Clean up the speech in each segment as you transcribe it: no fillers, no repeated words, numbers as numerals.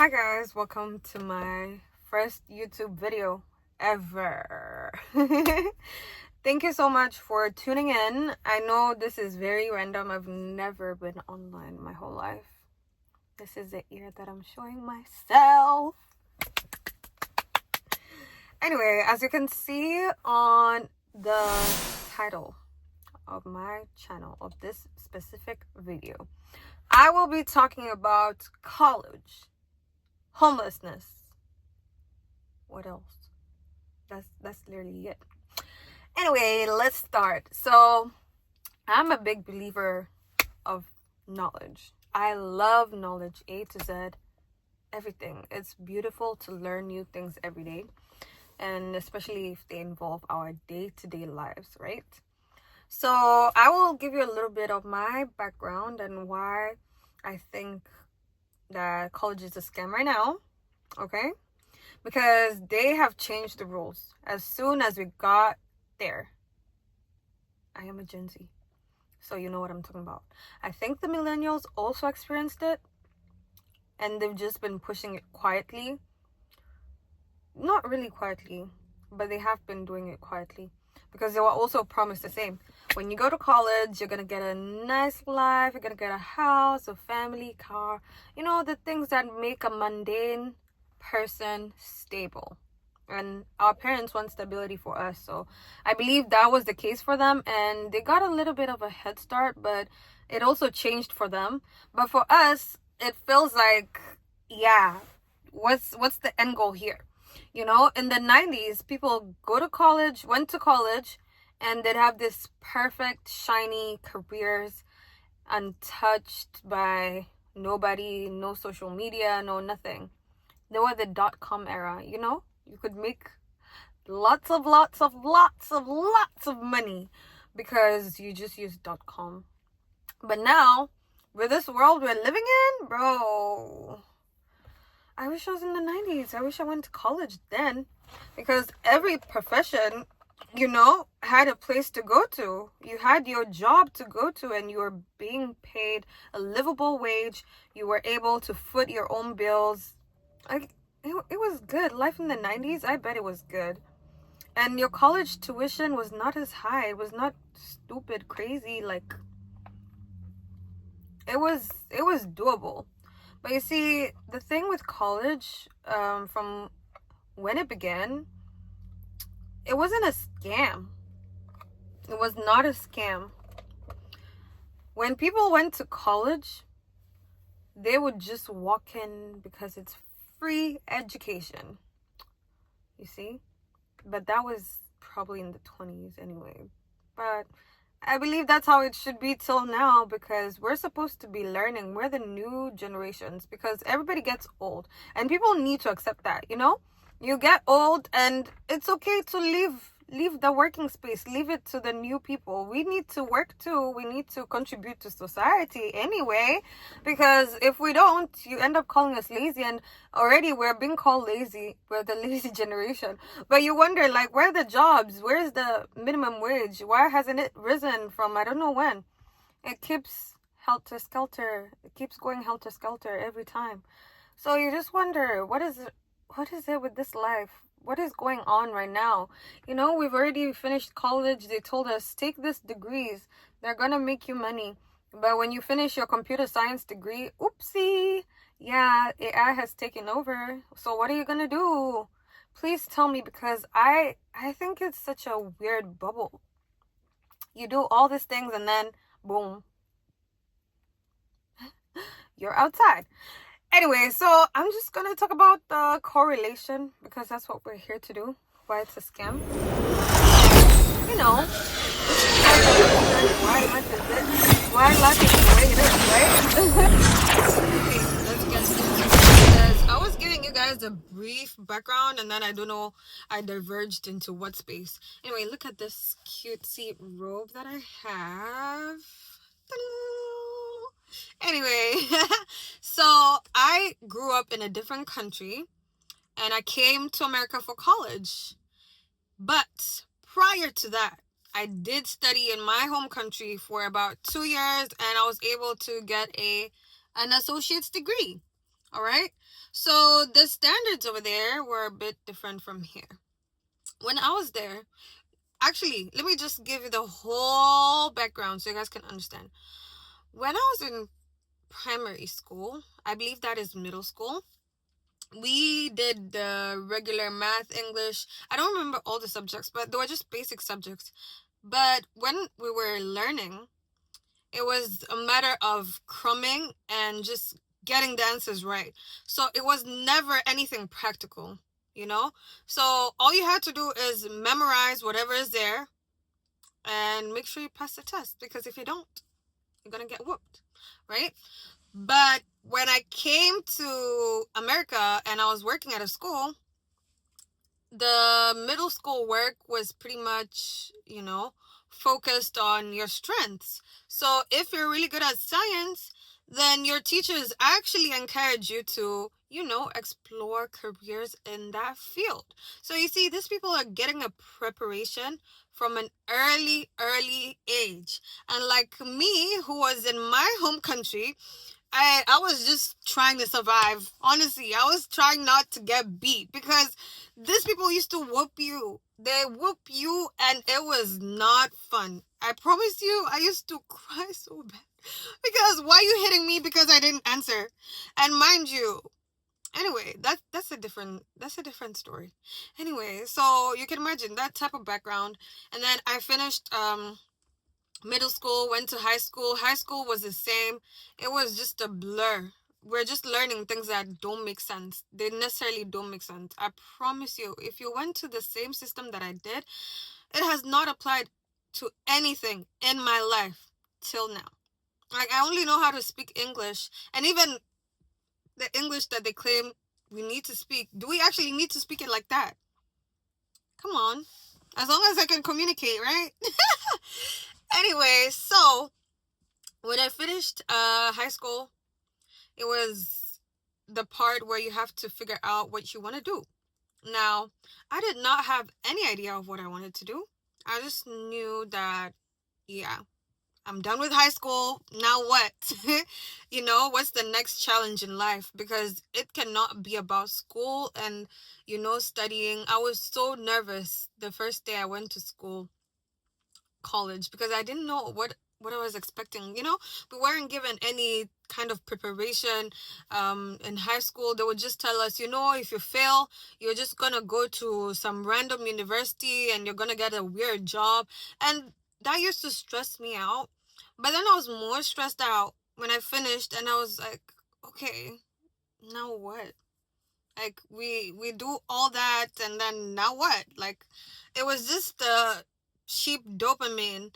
Hi guys, welcome to my first YouTube video ever. Thank you so much for tuning in. I know this is very random. I've never been online my whole life. This is the ear that I'm showing myself. Anyway, as you can see on the title of my channel, of this specific video, I will be talking about college, homelessness. What else? That's literally it. Anyway, let's start. So I'm a big believer of knowledge. I love knowledge, A to Z, everything. It's beautiful to learn new things every day, and especially if they involve our day-to-day lives, right? So I will give you a little bit of my background and why I think that college is a scam right now, okay? Because they have changed the rules as soon as we got there. I am a Gen Z, so you know what I'm talking about. I think the millennials also experienced it, and they've just been pushing it quietly. Not really quietly, but they have been doing it quietly, because they were also promised the same. When you go to college, you're gonna get a nice life, you're gonna get a house, a family, car, you know, the things that make a mundane person stable. And our parents want stability for us, so I believe that was the case for them, and they got a little bit of a head start, but it also changed for them. But for us, it feels like, yeah, what's the end goal here? You know, in the 90s, people went to college, and they'd have this perfect, shiny careers, untouched by nobody, no social media, no nothing. They were the .com era, you know? You could make lots of money because you just use .com. But now, with this world we're living in, bro, I wish I was in the 90s. I wish I went to college then, because every profession, you know, had a place to go to. You had your job to go to, and you were being paid a livable wage. You were able to foot your own bills. It was good. Life in the 90s, I bet it was good. And your college tuition was not as high. It was not stupid, crazy. Like, it was doable. But you see, the thing with college, from when it began, it wasn't a scam. It was not a scam. When people went to college, they would just walk in because it's free education. You see? But that was probably in the 20s anyway. But I believe that's how it should be till now, because we're supposed to be learning. We're the new generations, because everybody gets old, and people need to accept that, you know? You get old, and it's okay to leave the working space, leave it to the new people. We need to work too. We need to contribute to society anyway, because if we don't, you end up calling us lazy, and already we're being called lazy. We're the lazy generation. But you wonder, like, where are the jobs? Where's the minimum wage? Why hasn't it risen from I don't know when? It keeps helter-skelter. It keeps going helter-skelter every time. So you just wonder, what is it with this life? What is going on right now? You know, we've already finished college. They told us, take these degrees. They're gonna make you money. But when you finish your computer science degree, oopsie, yeah, AI has taken over. So what are you gonna do? Please tell me, because I think it's such a weird bubble. You do all these things and then boom, you're outside. Anyway, so I'm just gonna talk about the correlation, because that's what we're here to do. Why it's a scam. You know, why life is the way it is, right? Okay, let's get into it. Because I was giving you guys a brief background, and then I don't know, I diverged into what space. Anyway, look at this cutesy robe that I have. Ta-da! Anyway, so I grew up in a different country, and I came to America for college. But prior to that, I did study in my home country for about 2 years, and I was able to get an associate's degree. All right. So the standards over there were a bit different from here. When I was there, actually, let me just give you the whole background so you guys can understand. When I was in primary school, I believe that is middle school, we did the regular math, English. I don't remember all the subjects, but they were just basic subjects. But when we were learning, it was a matter of crumbing and just getting the answers right. So it was never anything practical, you know? So all you had to do is memorize whatever is there and make sure you pass the test, because if you don't, you're gonna get whooped, right? But when I came to America and I was working at a school, the middle school work was pretty much, focused on your strengths. So if you're really good at science, then your teachers actually encourage you to, explore careers in that field. So you see, these people are getting a preparation from an early age. And like me, who was in my home country, I was just trying to survive. Honestly, I was trying not to get beat, because these people used to whoop you. They whoop you and it was not fun. I promise you, I used to cry so bad. Because why are you hitting me because I didn't answer? And mind you, anyway, that's a different story. Anyway, so you can imagine that type of background. And then I finished middle school, went to high school. High school was the same. It was just a blur. We're just learning things that don't make sense. They necessarily don't make sense. I promise you, if you went to the same system that I did, it has not applied to anything in my life till now. Like, I only know how to speak English, and even the English that they claim we need to speak, do we actually need to speak it like that? Come on. As long as I can communicate, right? Anyway, so when I finished high school, it was the part where you have to figure out what you want to do. Now, I did not have any idea of what I wanted to do. I just knew that, yeah, I'm done with high school. Now what? What's the next challenge in life? Because it cannot be about school and, studying. I was so nervous the first day I went to school, college, because I didn't know what I was expecting. We weren't given any kind of preparation. In high school, they would just tell us, if you fail, you're just gonna go to some random university and you're gonna get a weird job. And that used to stress me out. But then I was more stressed out when I finished, and I was like, okay, now what? Like, we do all that, and then now what? Like, it was just the cheap dopamine,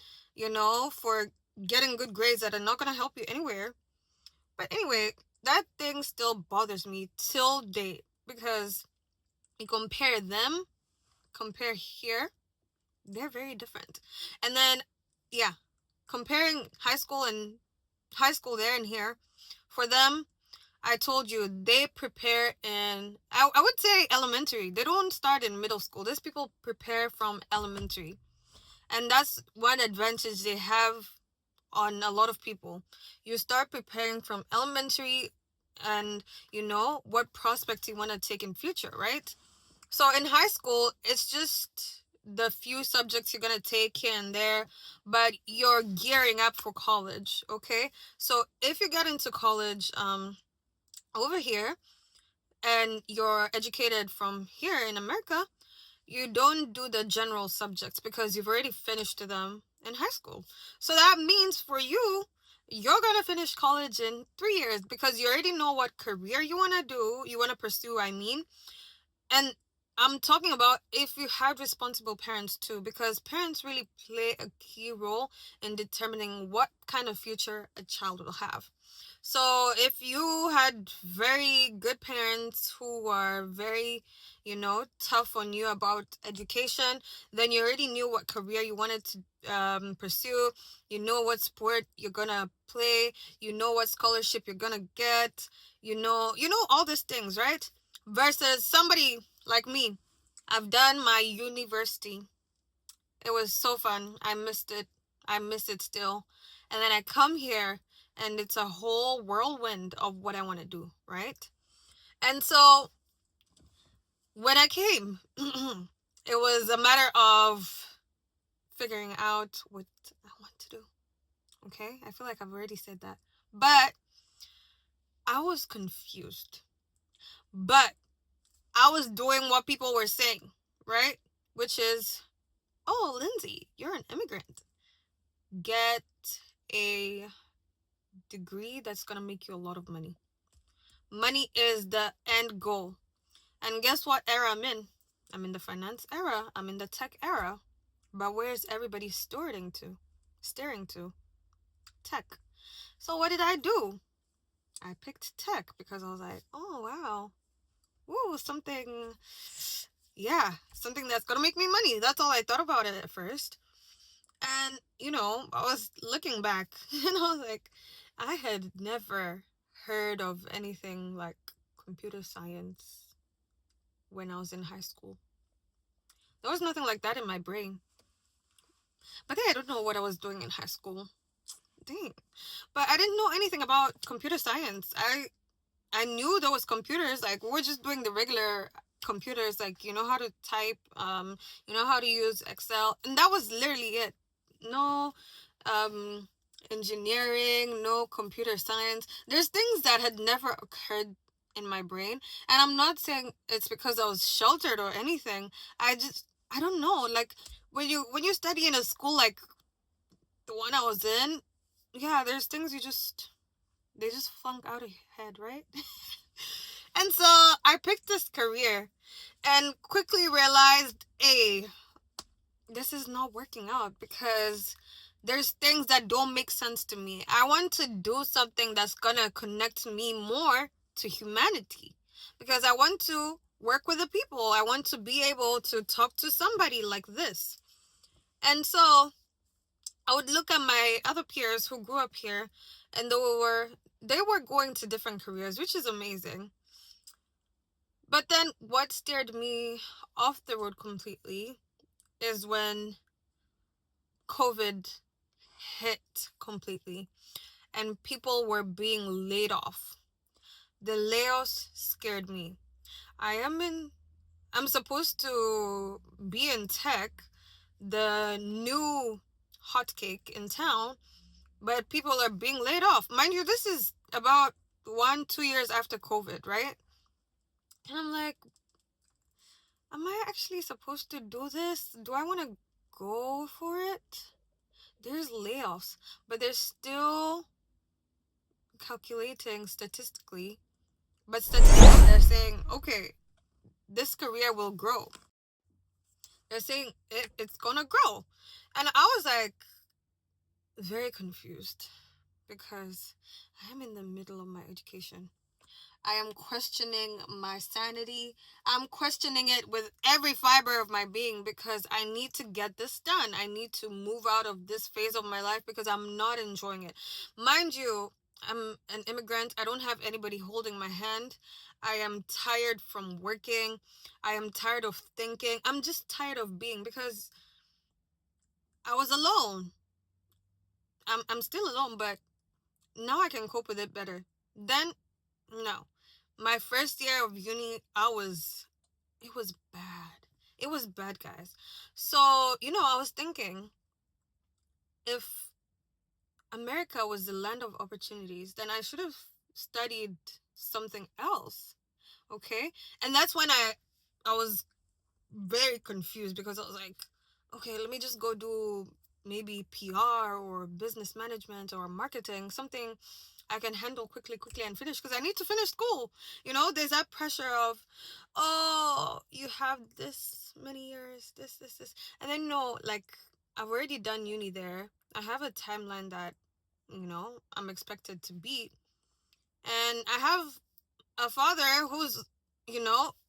for getting good grades that are not going to help you anywhere. But anyway, that thing still bothers me till date, because you compare here, they're very different. And then, yeah, comparing high school there and here, for them, I told you, they prepare in, I would say elementary. They don't start in middle school. These people prepare from elementary. And that's one advantage they have on a lot of people. You start preparing from elementary, and you know what prospects you want to take in future, right? So in high school, it's just the few subjects you're going to take here and there, but you're gearing up for college, okay? So if you get into college, over here, and you're educated from here in America, you don't do the general subjects because you've already finished them in high school. So that means for you, you're going to finish college in 3 years, because you already know what career you want to pursue, I mean. And I'm talking about if you had responsible parents too, because parents really play a key role in determining what kind of future a child will have. So if you had very good parents who are very, tough on you about education, then you already knew what career you wanted to pursue. You know what sport you're gonna play. You know what scholarship you're gonna get. You know all these things, right? Versus somebody like me. I've done my university. It was so fun. I missed it. I miss it still. And then I come here, and it's a whole whirlwind of what I want to do, right? And so when I came, it was a matter of figuring out what I want to do. Okay? I feel like I've already said that. But I was confused. But I was doing what people were saying, right? Which is, oh, Lindsay, you're an immigrant. Get a degree that's going to make you a lot of money. Money is the end goal. And guess what era I'm in? I'm in the finance era. I'm in the tech era. But where's everybody staring to? Staring to? Tech. So what did I do? I picked tech because I was like, oh, wow. Ooh, something that's gonna make me money. That's all I thought about it at first. And, I was looking back and I was like, I had never heard of anything like computer science when I was in high school. There was nothing like that in my brain. But then I don't know what I was doing in high school. Dang. But I didn't know anything about computer science. I knew there was computers. Like, we're just doing the regular computers. Like, you know how to type, you know how to use Excel. And that was literally it. No engineering, no computer science. There's things that had never occurred in my brain. And I'm not saying it's because I was sheltered or anything. I don't know. Like, when you study in a school like the one I was in, yeah, there's things they just flunk out of your head, right? And so I picked this career and quickly realized, hey, this is not working out because there's things that don't make sense to me. I want to do something that's gonna connect me more to humanity because I want to work with the people. I want to be able to talk to somebody like this. And so I would look at my other peers who grew up here and they were going to different careers, which is amazing. But then what steered me off the road completely is when COVID hit completely and people were being laid off. The layoffs scared me. I'm supposed to be in tech, the new hotcake in town, but people are being laid off. Mind you, this is about 1-2 years after COVID, right? And I'm like, am I actually supposed to do this? Do I want to go for it? There's layoffs, but they're still calculating statistically. But statistically, they're saying, okay, this career will grow. They're saying it's gonna grow. And I was like, very confused because I am in the middle of my education. I am questioning my sanity. I'm questioning it with every fiber of my being because I need to get this done. I need to move out of this phase of my life because I'm not enjoying it. Mind you, I'm an immigrant. I don't have anybody holding my hand. I am tired from working. I am tired of thinking. I'm just tired of being because I was alone. I'm still alone, but now I can cope with it better. Then, no. My first year of uni, it was bad. It was bad, guys. So, I was thinking, if America was the land of opportunities, then I should have studied something else. Okay? And that's when I was very confused because I was like, okay, let me just go do maybe PR or business management or marketing, something I can handle quickly and finish because I need to finish school. There's that pressure of, oh, you have this many years, this. And then, like, I've already done uni there. I have a timeline that, I'm expected to beat. And I have a father who's,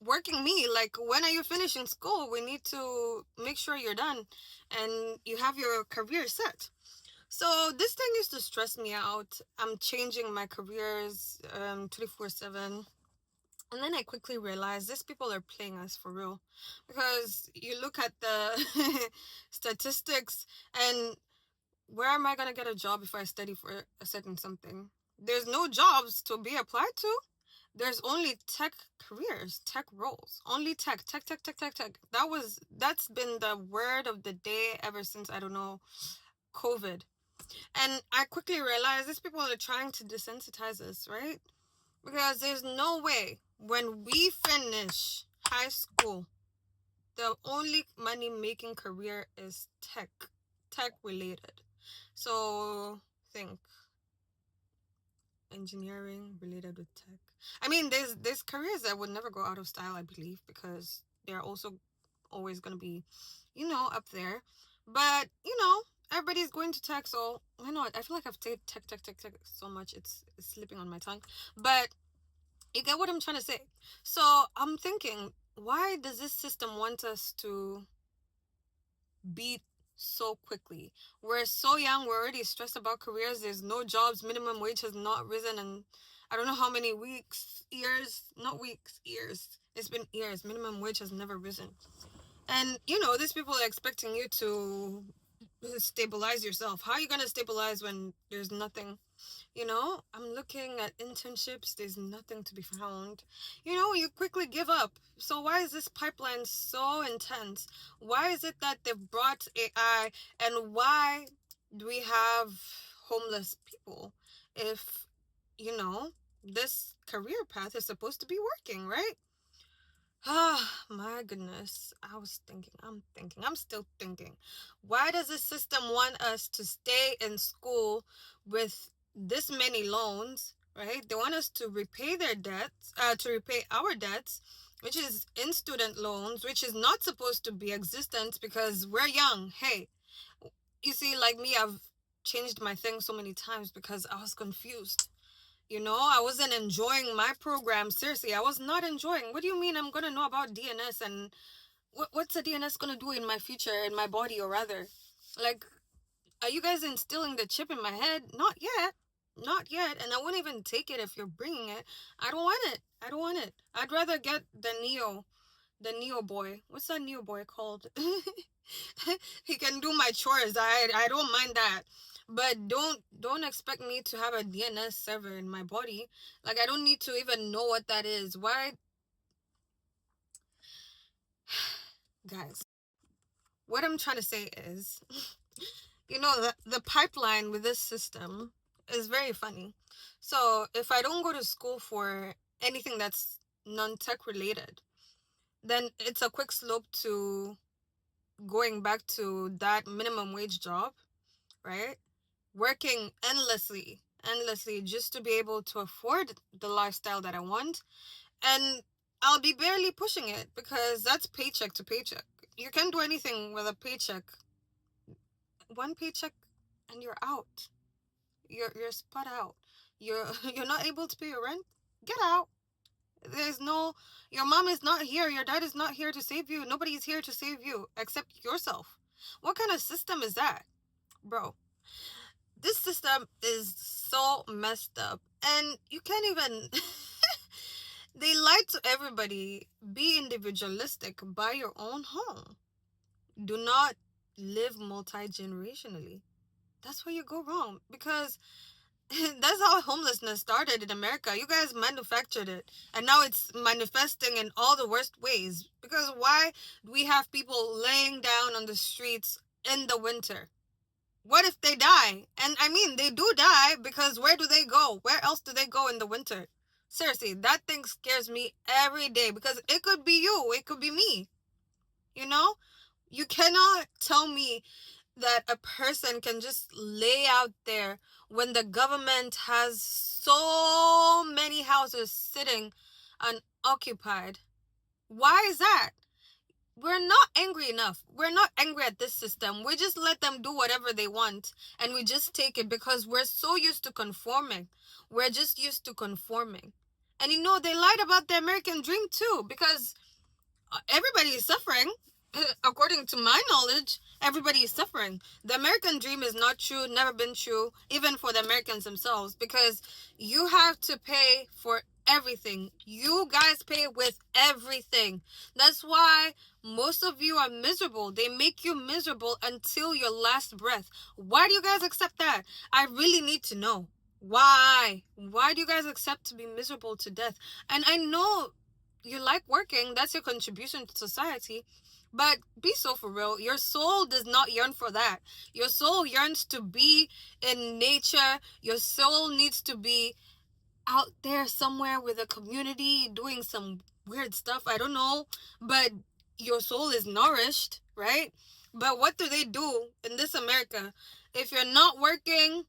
working me. Like, when are you finishing school? We need to make sure you're done and you have your career set. So this thing used to stress me out. I'm changing my careers 24/7. And then I quickly realized these people are playing us for real. Because you look at the statistics and where am I going to get a job if I study for a certain something? There's no jobs to be applied to. there's only tech careers, tech roles, only tech, tech, tech, tech, tech, tech. That's been the word of the day ever since, I don't know, COVID. And I quickly realized these people are trying to desensitize us, right? Because there's no way when we finish high school, the only money making career is tech related. So think engineering related with tech. I mean, there's careers that would never go out of style, I believe, because they're also always gonna be, up there. But everybody's going to tech, so why not? I feel like I've said tech, tech, tech, tech so much it's slipping on my tongue. But you get what I'm trying to say. So I'm thinking, why does this system want us to beat so quickly? We're so young, we're already stressed about careers, there's no jobs, minimum wage has not risen, and I don't know how many weeks, years, not weeks, years. It's been years. Minimum wage has never risen. And these people are expecting you to stabilize yourself. How are you gonna stabilize when there's nothing? I'm looking at internships, there's nothing to be found. You quickly give up. So why is this pipeline so intense? Why is it that they've brought AI, and why do we have homeless people if, this career path is supposed to be working, right? Ah, my goodness. I'm still thinking. Why does the system want us to stay in school with this many loans, right? They want us to repay their debts, to repay our debts, which is in student loans, which is not supposed to be existent because we're young. Hey, you see, like me, I've changed my thing so many times because I was confused. I wasn't enjoying my program. Seriously, I was not enjoying. What do you mean I'm going to know about DNS, and what's a DNS going to do in my future, in my body, or rather? Like, are you guys instilling the chip in my head? Not yet. Not yet. And I won't even take it if you're bringing it. I don't want it. I don't want it. I'd rather get the Neo boy. What's that Neo boy called? He can do my chores. I don't mind that. But don't expect me to have a DNS server in my body. Like, I don't need to even know what that is. Why? Guys, what I'm trying to say is, the pipeline with this system is very funny. So if I don't go to school for anything that's non-tech related, then it's a quick slope to going back to that minimum wage job, right? Working endlessly just to be able to afford the lifestyle that I want. And I'll be barely pushing it because that's paycheck to paycheck. You can't do anything with a paycheck. One paycheck and you're out. You're spot out. You're not able to pay your rent. Get out. There's no, your mom is not here, your dad is not here to save you. Nobody's here to save you except yourself. What kind of system is that, bro? This system is so messed up, and you can't even they lie to everybody. Be individualistic, buy your own home, do not live multi-generationally. That's where you go wrong, because that's how homelessness started in America. You guys manufactured it, and now it's manifesting in all the worst ways. Because why do we have people laying down on the streets in the winter? What if they die? And I mean, they do die, because where do they go? Where else do they go in the winter? Seriously, that thing scares me every day, because it could be you, it could be me. You cannot tell me that a person can just lay out there when the government has so many houses sitting unoccupied. Why is that? We're not angry enough. We're not angry at this system. We just let them do whatever they want, and we just take it because we're so used to conforming. We're just used to conforming. And they lied about the American dream too, because everybody is suffering. According to my knowledge, everybody is suffering. The American dream is not true, never been true, even for the Americans themselves, because you have to pay for everything. You guys pay with everything. That's why most of you are miserable. They make you miserable until your last breath. Why do you guys accept that? I really need to know. Why? Why do you guys accept to be miserable to death? And I know you like working, that's your contribution to society, but be so for real. Your soul does not yearn for that. Your soul yearns to be in nature. Your soul needs to be out there somewhere with a community doing some weird stuff. I don't know, but your soul is nourished, right? But what do they do in this America? If you're not working,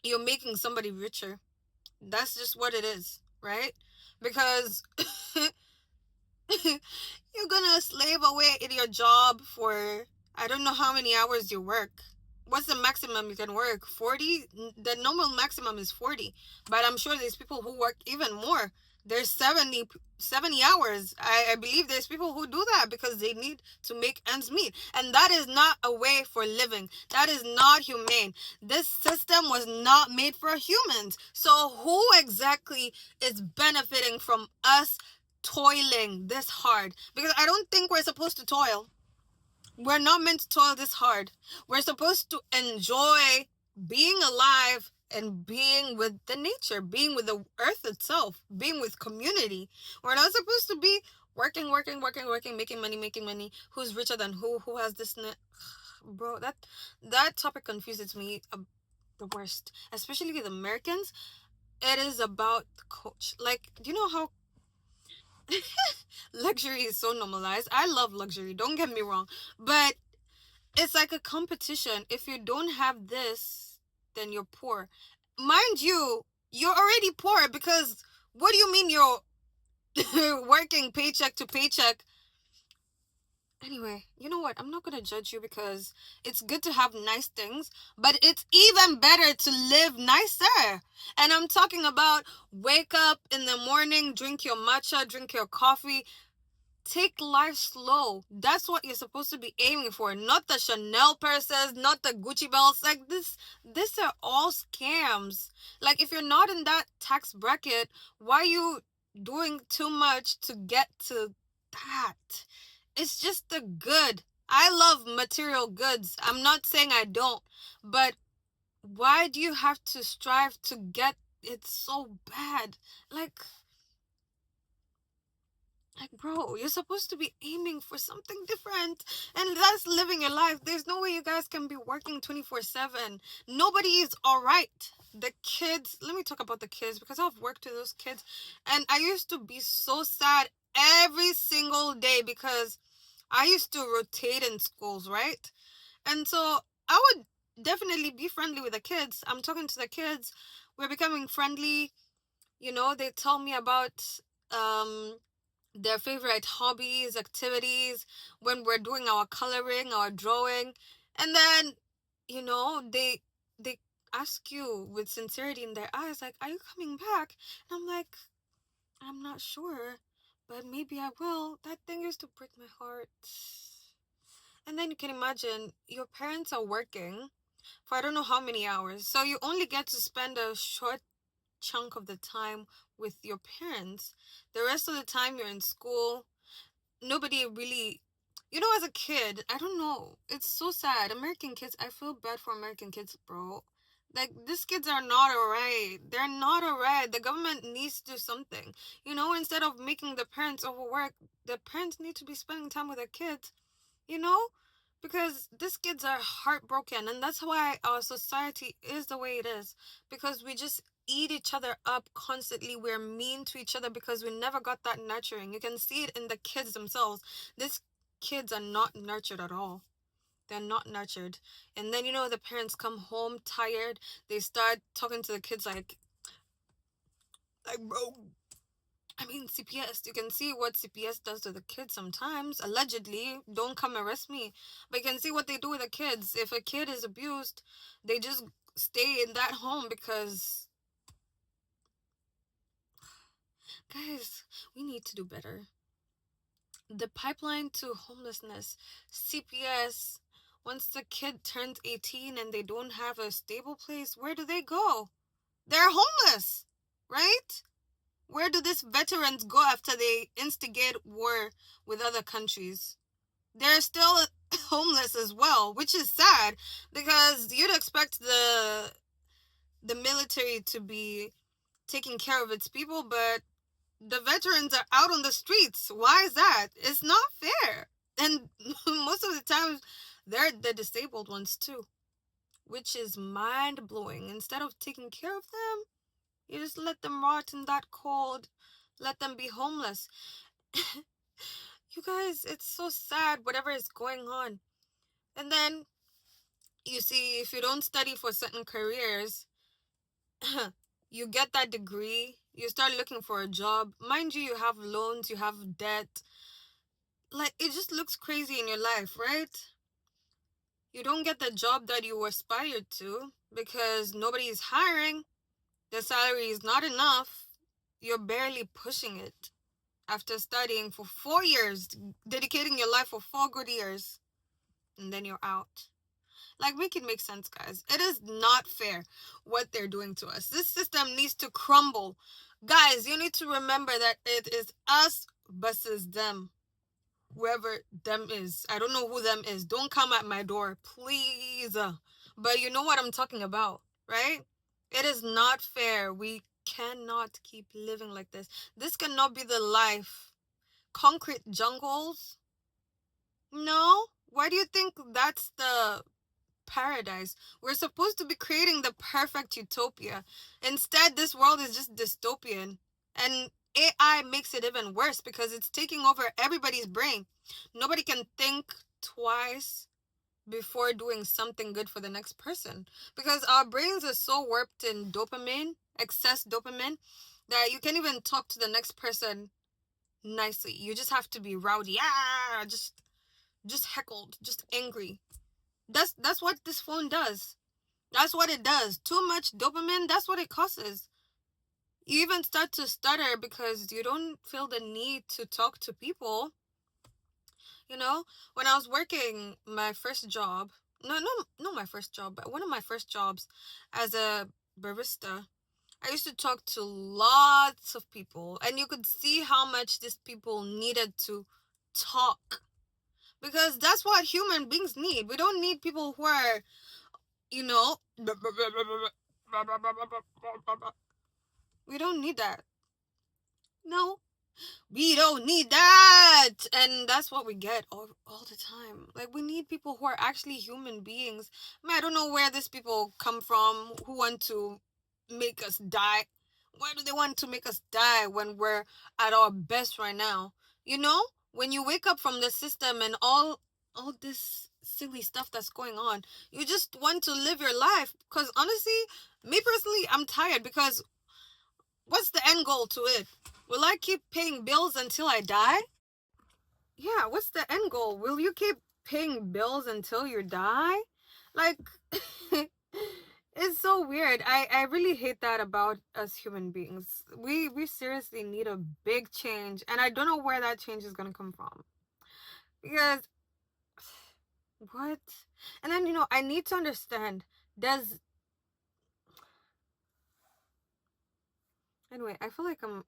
you're making somebody richer. That's just what it is, right? Because you're gonna slave away in your job for I don't know how many hours you work. What's the maximum you can work? 40? The normal maximum is 40. But I'm sure there's people who work even more. There's 70 hours. I believe there's people who do that because they need to make ends meet. And that is not a way for living. That is not humane. This system was not made for humans. So who exactly is benefiting from us toiling this hard? Because I don't think we're supposed to toil. We're not meant to toil this hard. We're supposed to enjoy being alive and being with the nature, being with the earth itself, being with community. We're not supposed to be working, making money. Who's richer than who has this bro, that topic confuses me the worst, especially with Americans. It is about coach. Like, do you know how luxury is so normalized? I love luxury, don't get me wrong, but it's like a competition. If you don't have this, then you're poor. Mind you, you're already poor because what do you mean you're working paycheck to paycheck? Anyway, you know what? I'm not gonna judge you because it's good to have nice things, but it's even better to live nicer. And I'm talking about wake up in the morning, drink your matcha, drink your coffee, take life slow. That's what you're supposed to be aiming for, not the Chanel purses, not the Gucci belts. Like this are all scams. Like, if you're not in that tax bracket, why are you doing too much to get to that? It's just the good. I love material goods. I'm not saying I don't, but why do you have to strive to get it so bad? Like, bro, you're supposed to be aiming for something different. And that's living your life. There's no way you guys can be working 24/7. Nobody is all right. The kids, let me talk about the kids because I've worked with those kids. And I used to be so sad every single day because I used to rotate in schools, right? And so I would definitely be friendly with the kids. I'm talking to the kids. We're becoming friendly. You know, they tell me about um their favorite hobbies, activities, when we're doing our coloring, our drawing. And then, they ask you with sincerity in their eyes, like, are you coming back? And I'm like, I'm not sure, but maybe I will. That thing used to break my heart. And then you can imagine your parents are working for I don't know how many hours. So you only get to spend a short chunk of the time with your parents. The rest of the time you're in school. Nobody really, as a kid, I don't know, it's so sad. American kids, I feel bad for American kids, bro. Like, these kids are not alright. They're not alright. The government needs to do something. Instead of making the parents overwork, the parents need to be spending time with their kids, you know because these kids are heartbroken, and that's why our society is the way it is, because we just eat each other up constantly. We're mean to each other because we never got that nurturing. You can see it in the kids themselves. These kids are not nurtured at all. They're not nurtured. And then the parents come home tired. They start talking to the kids like, bro, I mean, CPS, you can see what CPS does to the kids sometimes. Allegedly, don't come arrest me. But you can see what they do with the kids. If a kid is abused, they just stay in that home because, guys, we need to do better. The pipeline to homelessness, CPS, once the kid turns 18 and they don't have a stable place, where do they go? They're homeless, right? Where do these veterans go after they instigate war with other countries? They're still homeless as well, which is sad because you'd expect the military to be taking care of its people, but the veterans are out on the streets. Why is that? It's not fair. And most of the times, they're the disabled ones too, which is mind blowing. Instead of taking care of them, you just let them rot in that cold, let them be homeless. You guys, it's so sad, whatever is going on. And then, you see, if you don't study for certain careers, you get that degree, you start looking for a job. Mind you, you have loans, you have debt. Like, it just looks crazy in your life, right? You don't get the job that you aspired to because nobody is hiring. The salary is not enough. You're barely pushing it after studying for 4 years, dedicating your life for 4 good years, and then you're out. Like, make it make sense, guys. It is not fair what they're doing to us. This system needs to crumble. Guys, you need to remember that it is us versus them. Whoever them is. I don't know who them is. Don't come at my door, please. But you know what I'm talking about, right? It is not fair. We cannot keep living like this. This cannot be the life. Concrete jungles? No? Why do you think that's the paradise? We're supposed to be creating the perfect utopia. Instead, this world is just dystopian. And AI makes it even worse because it's taking over everybody's brain. Nobody can think twice before doing something good for the next person because our brains are so warped in dopamine, excess dopamine, that you can't even talk to the next person nicely. You just have to be rowdy, just heckled, just angry. That's what this phone does. That's what it does. Too much dopamine, that's what it causes. You even start to stutter because you don't feel the need to talk to people. You know, when I was working my first job, not my first job, but one of my first jobs as a barista, I used to talk to lots of people, and you could see how much these people needed to talk because that's what human beings need. We don't need people who are, you know, we don't need that. No, we don't need that. And that's what we get all the time. Like, we need people who are actually human beings. I mean, I don't know where these people come from who want to make us die. Why do they want to make us die when we're at our best right now? You know, when you wake up from the system and all this silly stuff that's going on, you just want to live your life. Because honestly, me personally, I'm tired because what's the end goal to it? Will I keep paying bills until I die? Yeah, what's the end goal? Will you keep paying bills until you die? Like, it's so weird. I really hate that about us human beings. We seriously need a big change, and I don't know where that change is gonna come from. Because what? And then, I need to understand, does anyway, I feel like I'm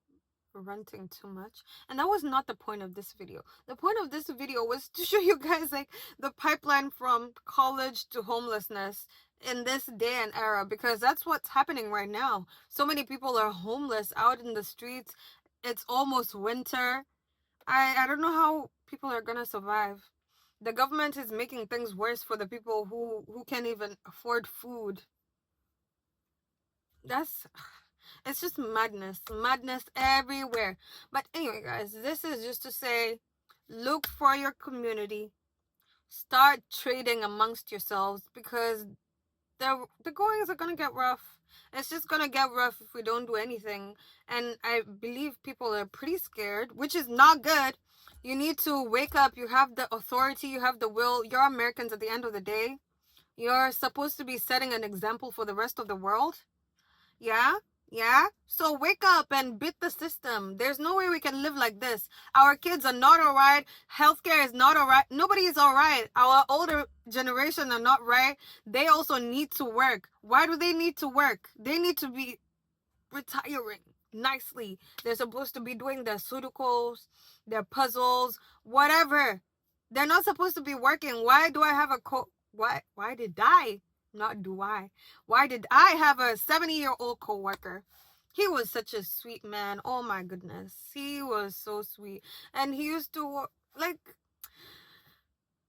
ranting too much, and that was not the point of this video. The point of this video was to show you guys like the pipeline from college to homelessness in this day and era, because that's what's happening right now. So many people are homeless out in the streets. It's almost winter. I don't know how people are gonna survive. The government is making things worse for the people who can't even afford food. That's It's just madness everywhere. But anyway, guys, this is just to say, look for your community. Start trading amongst yourselves because the goings are gonna get rough. It's just gonna get rough if we don't do anything. And I believe people are pretty scared, which is not good. You need to wake up. You have the authority. You have the will. You're Americans at the end of the day. You're supposed to be setting an example for the rest of the world. Yeah, yeah. So wake up and beat the system. There's no way we can live like this. Our kids are not all right. Healthcare is not all right. Nobody is all right. Our older generation are not right. They also need to work. Why do they need to work? They need to be retiring nicely. They're supposed to be doing their sudokus, their puzzles, whatever. They're not supposed to be working. Why do I have a Why did I Not do I. Why did I have a 70-year-old coworker? He was such a sweet man. Oh my goodness. He was so sweet. And he used to, like,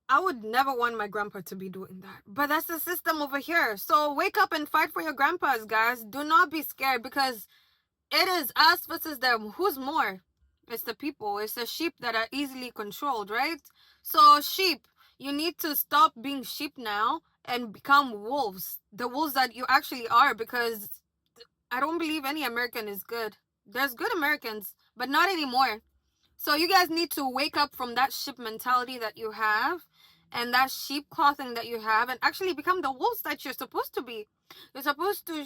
I would never want my grandpa to be doing that. But that's the system over here. So wake up and fight for your grandpas, guys. Do not be scared, because it is us versus them. Who's more? It's the people. It's the sheep that are easily controlled, right? So sheep, you need to stop being sheep now and become wolves. The wolves that you actually are, because I don't believe any American is good. There's good Americans, but not anymore. So you guys need to wake up from that sheep mentality that you have and that sheep clothing that you have, and actually become the wolves that you're supposed to be. You're supposed to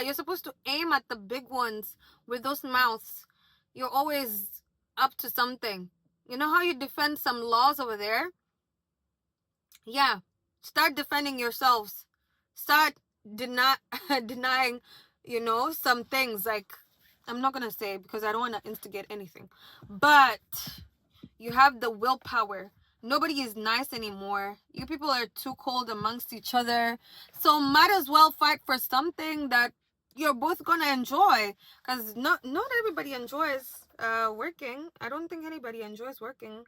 you're supposed to aim at the big ones with those mouths. You're always up to something. You know how you defend some laws over there? Yeah. Start defending yourselves. Start denying, some things, like, I'm not gonna say because I don't want to instigate anything, but you have the willpower. Nobody is nice anymore. You people are too cold amongst each other. So might as well fight for something that you're both gonna enjoy. Because not everybody enjoys working. I don't think anybody enjoys working.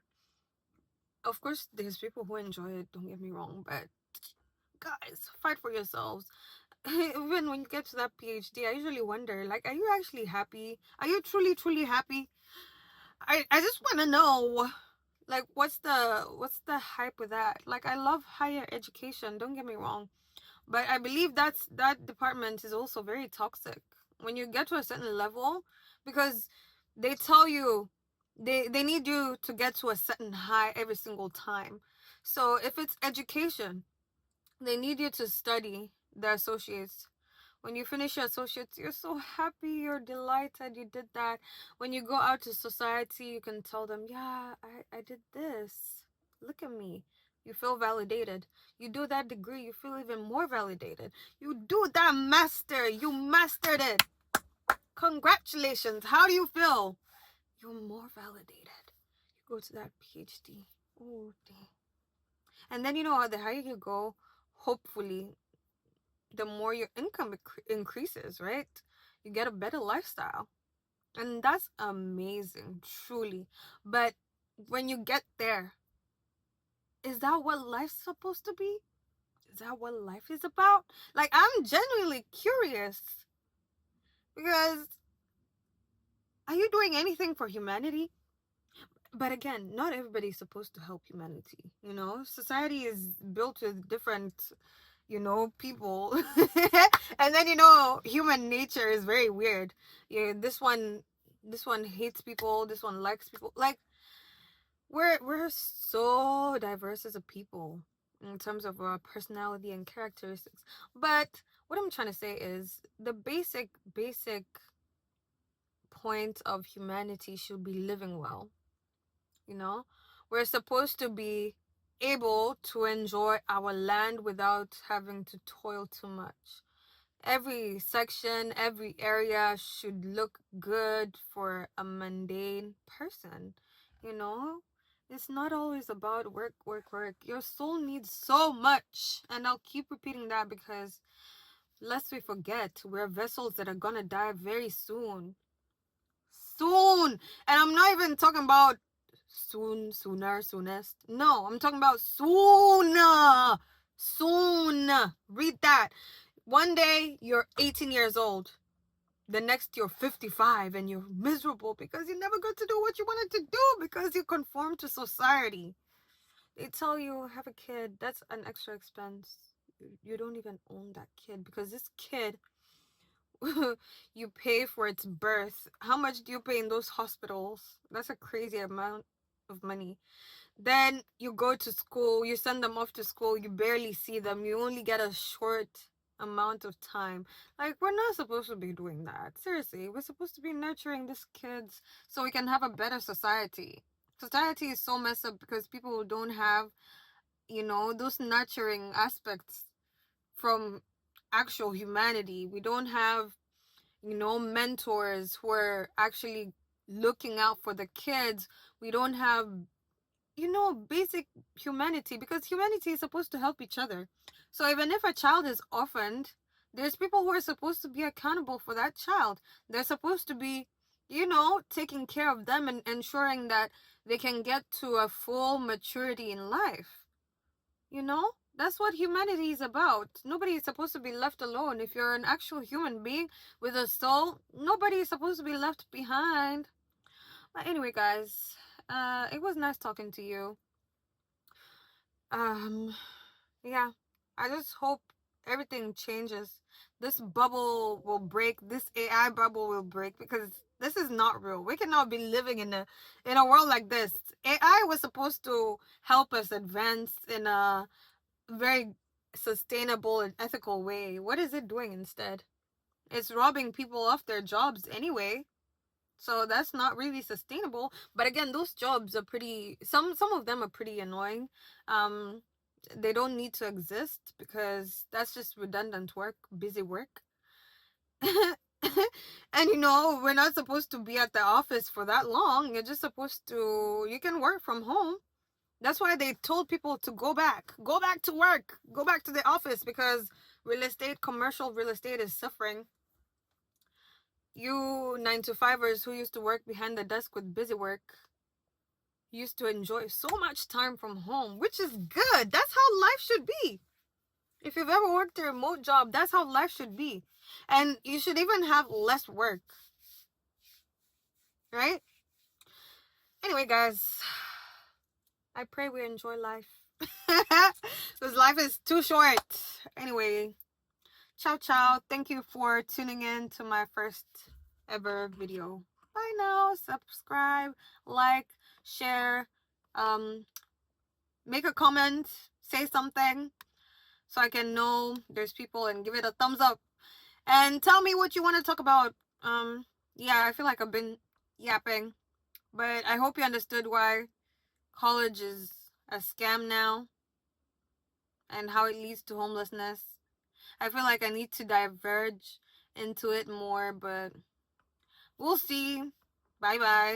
Of course, there's people who enjoy it, don't get me wrong, but guys, fight for yourselves. Even when you get to that PhD, I usually wonder, like, are you actually happy? Are you truly, truly happy? I just want to know, like, what's the hype with that? Like, I love higher education, don't get me wrong, but I believe that department is also very toxic when you get to a certain level, because they tell you they need you to get to a certain high every single time. So if it's education, they need you to study the associates. When you finish your associates, you're so happy, you're delighted you did that. When you go out to society, you can tell them, yeah, I did this. Look at me. You feel validated. You do that degree, you feel even more validated. You do that master, you mastered it. Congratulations. How do you feel? You're more validated. You go to that PhD. Oh, dang. And then, the higher you go, hopefully, the more your income increases, right? You get a better lifestyle. And that's amazing, truly. But when you get there, is that what life's supposed to be? Is that what life is about? Like, I'm genuinely curious, because are you doing anything for humanity? But again, not everybody's supposed to help humanity. Society is built with different, people. And then, human nature is very weird. Yeah, this one hates people, this one likes people. Like, we're so diverse as a people in terms of our personality and characteristics. But what I'm trying to say is, the basic point of humanity should be living well. We're supposed to be able to enjoy our land without having to toil too much. Every section, every area should look good for a mundane person. you know it's not always about work, work, work. Your soul needs so much, and I'll keep repeating that, because lest we forget, we're vessels that are gonna die very soon. And I'm not even talking about soon, sooner, soonest. No, I'm talking about soon. Read that. One day you're 18 years old, the next you're 55, and you're miserable because you never got to do what you wanted to do, because you conform to society. They tell you, have a kid, that's an extra expense. You don't even own that kid, because this kid, you pay for its birth. How much do you pay in those hospitals? That's a crazy amount of money. Then you go to school, you send them off to school, you barely see them, you only get a short amount of time. Like, we're not supposed to be doing that. Seriously, we're supposed to be nurturing these kids so we can have a better society. Society is so messed up because people don't have, those nurturing aspects from actual humanity. We don't have, mentors who are actually looking out for the kids. We don't have, basic humanity, because humanity is supposed to help each other. So even if a child is orphaned, there's people who are supposed to be accountable for that child. They're supposed to be, taking care of them and ensuring that they can get to a full maturity in life. That's what humanity is about. Nobody is supposed to be left alone. If you're an actual human being with a soul, nobody is supposed to be left behind. But anyway, guys, it was nice talking to you. Yeah, I just hope everything changes. This bubble will break. This AI bubble will break, because this is not real. We cannot be living in a world like this. AI was supposed to help us advance in a very sustainable and ethical way. What is it doing instead? It's robbing people of their jobs anyway. So that's not really sustainable. But again, those jobs are pretty, some of them are pretty annoying. Um they don't need to exist, because that's just redundant work, busy work. And we're not supposed to be at the office for that long. You're just supposed to, you can work from home. That's why they told people to go back to work, go back to the office, because commercial real estate is suffering. You 9 to 5ers who used to work behind the desk with busy work used to enjoy so much time from home, which is good. That's how life should be. If you've ever worked a remote job, that's how life should be. And you should even have less work, right? Anyway, guys, I pray we enjoy life. Because life is too short. Anyway, ciao, ciao. Thank you for tuning in to my first ever video. Bye now. Subscribe, like, share, make a comment, say something, so I can know there's people, and give it a thumbs up. And tell me what you want to talk about. Yeah, I feel like I've been yapping, but I hope you understood why college is a scam now, and how it leads to homelessness. I feel like I need to diverge into it more, but we'll see. Bye bye.